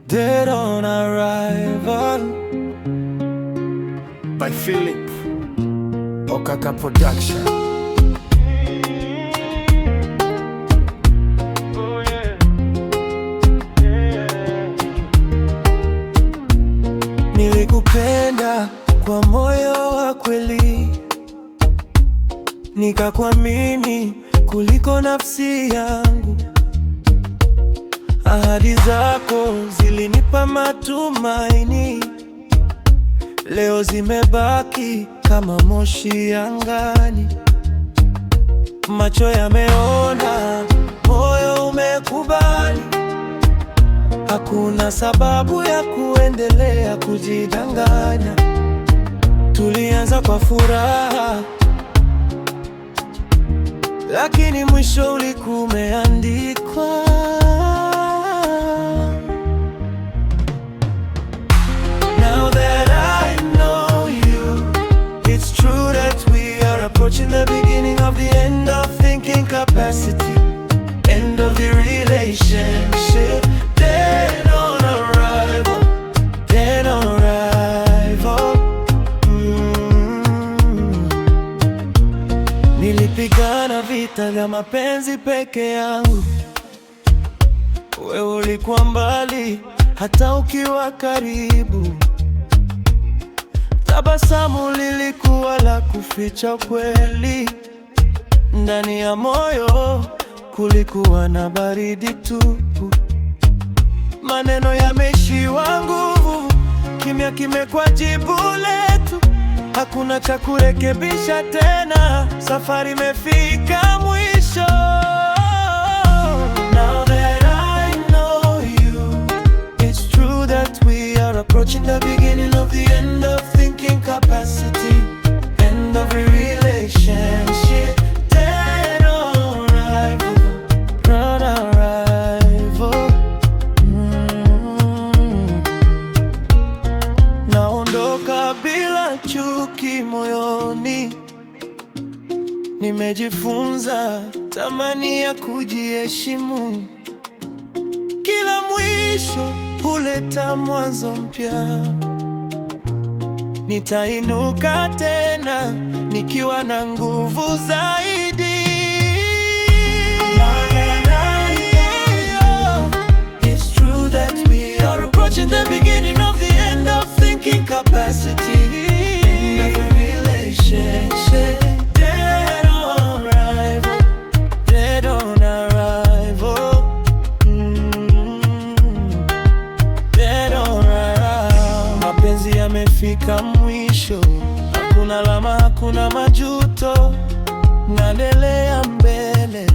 Dead on Arrival by Philip Okaka Production. Nilikupenda kwa moyo wa kweli, nikakuamini kuliko nafsi yangu. Ahadi zako zilinipa matumaini, leo zimebaki kama moshi angani. Macho yameona, moyo umekubali, hakuna sababu ya kuendelea kujidanganya. Tulianza kwa furaha, lakini mwisho ulikuwa umeandikwa. Now that I know you, it's true that we are approaching the beginning of the end of thinking capacity, end of the relationship. Dead on arrival, dead on arrival. Nilipigana vita vya mapenzi peke yangu, wewe ulikuwa mbali hata ukiwa karibu. Tabasamu lilikuwa la kuficha kweli, ndani ya moyo kulikuwa na baridi tupu. Maneno yameishiwa nguvu, kimya kimekuwa jibu letu. Hakuna cha kurekebisha tena, safari imefika mwisho. Now that I know you, it's true that we are approaching the beginning of the end of thinking capacity, end of a relationship. Dead on arrival, on arrival. Naondoka bila chuki moyoni, nimejifunza thamani ya kujiheshimu. Kila mwisho huleta mwanzo mpya, nitainuka tena nikiwa na nguvu zaidi. It's true that we are approaching the beginning of the end of thinking capacity, end of a relationship. Dead on arrival, dead on arrival. Dead on arrival. Mapenzi yamefika mwisho, hakuna lama, hakuna majuto, naendelea mbele.